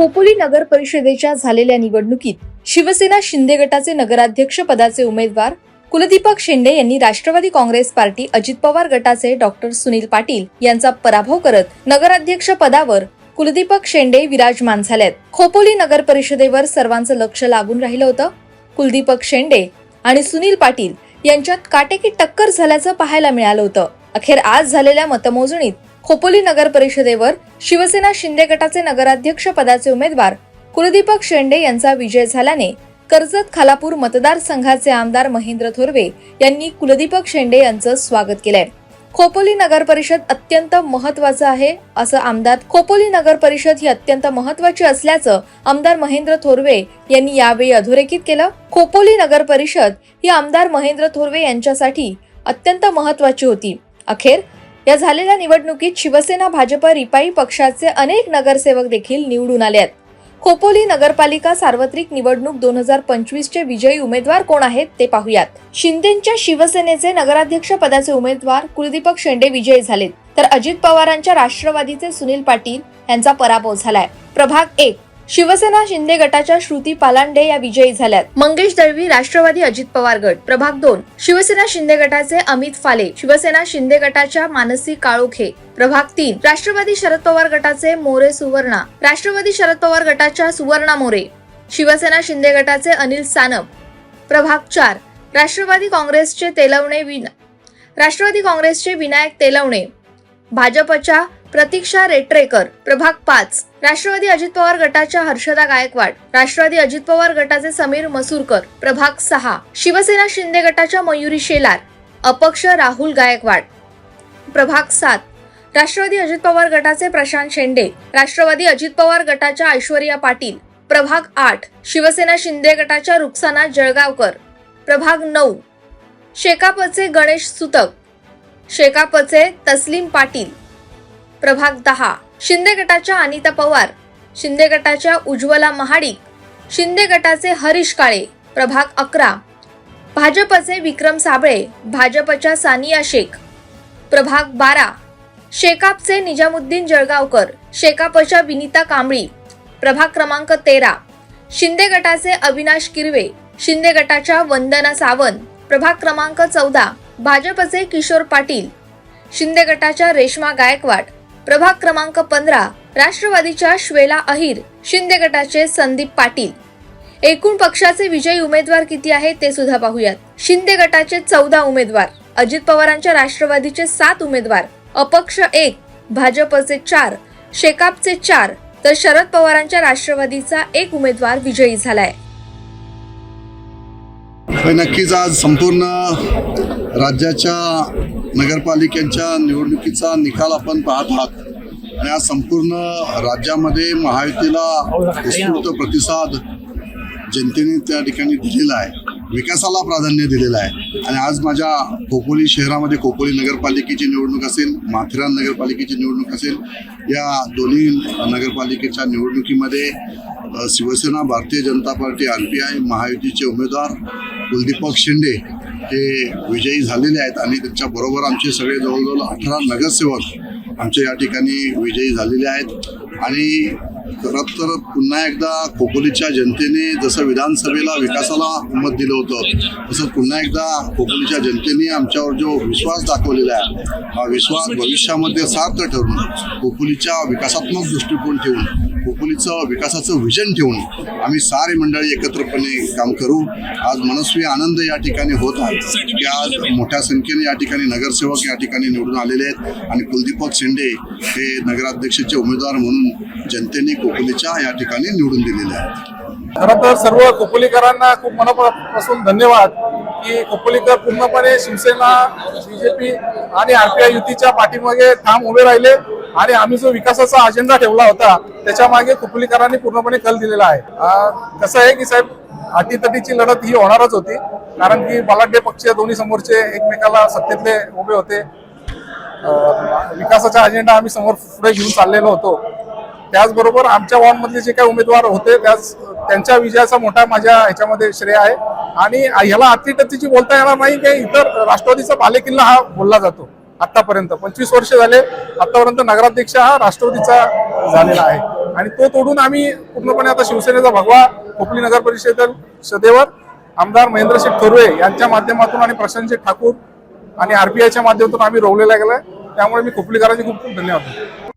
खोपोली नगर परिषदेच्या झालेल्या निवडणुकीत शिवसेना शिंदे गटाचे नगराध्यक्ष पदाचे उमेदवार कुलदीपक शेंडे यांनी राष्ट्रवादी काँग्रेस पार्टी अजित पवार गटाचे डॉक्टर सुनील पाटील यांचा पराभव करत नगराध्यक्ष पदावर कुलदीपक शेंडे विराजमान झालेत। खोपोली नगर परिषदेवर सर्वांचं लक्ष लागून राहिलं होतं। कुलदीपक शेंडे आणि सुनील पाटील यांच्यात काटेकी टक्कर झाल्याचं पाहायला मिळालं होतं। अखेर आज झालेल्या मतमोजणीत खोपोली नगर परिषदेवर शिवसेना शिंदे गटाचे नगराध्यक्ष पदाचे उमेदवार कुलदीपक शेंडे यांचा विजय झाल्याने कर्जत खालापूर मतदारसंघाचे आमदार महेंद्र थोरवे यांनी कुलदीपक शेंडे यांचं स्वागत केलंय। खोपोली नगर परिषद अत्यंत महत्त्वाचं आहे असं आमदार खोपोली नगर परिषद ही अत्यंत महत्त्वाची असल्याचं आमदार महेंद्र थोरवे यांनी यावेळी अधोरेखित केलं। खोपोली नगर परिषद ही आमदार महेंद्र थोरवे यांच्यासाठी अत्यंत महत्त्वाची होती। अखेर या झालेल्या निवडणुकीत शिवसेना भाजप रिपाई पक्षाचे अनेक नगरसेवक देखील निवडून आले आहेत। खोपोली नगरपालिका सार्वत्रिक निवडणूक 2025 चे विजयी उमेदवार कोण आहेत ते पाहूयात। शिंदेच्या शिवसेनेचे नगराध्यक्ष पदाचे उमेदवार कुलदीपक शेंडे विजयी झालेत, तर अजित पवारांच्या राष्ट्रवादीचे सुनील पाटील यांचा पराभव झालाय। प्रभाग 1 शिवसेना शिंदे गटाच्या श्रुती पालांडे या विजयी झाल्यात। मंगेश दळवी राष्ट्रवादी अजित पवार गट। प्रभाग 2 शिवसेना शिंदे गटाचे अमित फाले, शिवसेना शिंदे गटाच्या मानसी काळोखे। प्रभाग 3 राष्ट्रवादी शरद पवार गटाचे मोरे सुवर्णा, राष्ट्रवादी शरद पवार गटाच्या सुवर्णा मोरे, शिवसेना शिंदे गटाचे अनिल सानप। प्रभाग 4 राष्ट्रवादी काँग्रेसचे विनायक तेलवणे, भाजपच्या प्रतीक्षा रेटरेकर। प्रभाग 5 राष्ट्रवादी अजित पवार गटाच्या हर्षदा गायकवाड, राष्ट्रवादी अजित पवार गटाचे समीर मसूरकर। प्रभाग 6 शिवसेना शिंदे गटाच्या मयुरी शेलार, अपक्ष राहुल गायकवाड। प्रभाग 7 राष्ट्रवादी अजित पवार गटाचे प्रशांत शेंडे, राष्ट्रवादी अजित पवार गटाच्या ऐश्वर्या पाटील। प्रभाग 8 शिवसेना शिंदे गटाच्या रुक्साना जळगावकर। प्रभाग 9 शेकापचे गणेश सुतक, शेकापचे तस्लीम पाटील। प्रभाग 10 शिंदे गटाच्या अनिता पवार, शिंदे गटाच्या उज्ज्वला महाडिक, शिंदे गटाचे हरीश काळे। प्रभाग 11 भाजपचे विक्रम साबळे, भाजपच्या सानिया शेख। प्रभाग 12 शेकापचे निजामुद्दीन जळगावकर, शेकापच्या विनीता कांबळी। प्रभाग क्रमांक 13 शिंदे गटाचे अविनाश किरवे, शिंदे गटाच्या वंदना सावंत। प्रभाग क्रमांक 14 भाजपचे किशोर पाटील, शिंदे गटाच्या रेश्मा गायकवाड। प्रभाग क्रमांक 15 राष्ट्रवादीच्या श्वेला अहिर, शिंदे गटाचे संदीप पाटील। एकूण पक्षाचे विजयी उमेदवार किती आहेत ते सुद्धा पाहूयात। शिंदे गटाचे 14 उमेदवार, अजित पवारांच्या राष्ट्रवादीचे 7 उमेदवार, अपक्ष 1, भाजपचे 4, शेकापचे 4, तर शरद पवारांच्या राष्ट्रवादीचा 1 उमेदवार विजयी झालाय। नक्कीच आज संपूर्ण राज्याच्या नगरपालिकेच्या निवडणुकीचा निकाल आपण पाहत आहात आणि आज संपूर्ण राज्यामध्ये महायुतीला उत्स्फूर्त प्रतिसाद जनतेने त्या ठिकाणी दिलेला आहे, विकासाला प्राधान्य दिलेलं आहे। आणि आज माझ्या खोपोली शहरामध्ये खोपोली नगरपालिकेची निवडणूक असेल, माथेरान नगरपालिकेची निवडणूक असेल, या दोन्ही नगरपालिकेच्या निवडणुकीमध्ये शिवसेना, भारतीय जनता पार्टी, RPI महायुतीचे उमेदवार कुलदीपक शेंडे हे विजयी झालेले आहेत आणि त्यांच्याबरोबर आमचे सगळे जवळजवळ 18 नगरसेवक आमच्या या ठिकाणी विजयी झालेले आहेत। आणि खरं तर पुन्हा एकदा खोपोलीच्या जनतेने जसं विधानसभेला विकासाला मत दिलं होतं, तसं पुन्हा एकदा खोपोलीच्या जनतेने आमच्यावर जो विश्वास दाखवलेला आहे, हा विश्वास भविष्यामध्ये सार्थ ठरून खोपोलीच्या विकासात्मक दृष्टिकोन ठेवून, खोपोलीचं विकासाचं विजन ठेवून आम्ही सारे मंडळी एकत्रपणे काम करू। आज मनस्वी आनंद या ठिकाणी होत आहे की आज मोठ्या संख्येने या ठिकाणी नगरसेवक या ठिकाणी निवडून आलेले आहेत आणि कुलदीपक शेंडे हे नगराध्यक्षाचे उमेदवार म्हणून जनतेने खोपोलीच्या या ठिकाणी निवडून दिलेले आहेत। खरं तर सर्व खोपोलीकरांना खूप मनापासून धन्यवाद की खोपोलीकर पूर्णपणे शिवसेना, BJP आणि RPI युतीच्या पाठीमागे ठाम उभे राहिले आणि आम्ही जो विकासाचा अजेंडा ठेवला होता त्याच्या मागे खोपोलीकरांनी पूर्णपणे कल दिलेला आहे। कसं आहे की साहेब, अटीतटीची लढत ही होणारच होती, कारण की बलाढ्य पक्ष दोन्ही समोरचे एकमेकाला सत्तेतले उभे होते। विकासाचा अजेंडा आम्ही समोर पुढे घेऊन चाललेलो होतो। त्याचबरोबर आमच्या वॉर्डमधले जे काही उमेदवार होते त्यांच्या विजयाचा मोठा माझ्या ह्याच्यामध्ये श्रेय आहे आणि ह्याला अटीतटीची बोलता येणार नाही की इतर राष्ट्रवादीचा बालेकिल्ला हा बोलला जातो। आतापर्यंत 25 वर्ष झाले, आतापर्यंत नगराध्यक्ष हा राष्ट्रवादीचा झालेला आहे। आणि तो तोडून आम्ही पूर्णपणे आता शिवसेनेचा भगवा खोपली नगर परिषदेवर आमदार महेंद्रशेठ थोरवे यांच्या माध्यमातून आणि प्रशांत ठाकूर आणि आरपीआयच्या माध्यमातून आम्ही रोवलेला गेलाय. त्यामुळे मी खोपलीकरांचे खूप खूप धन्यवाद देतो.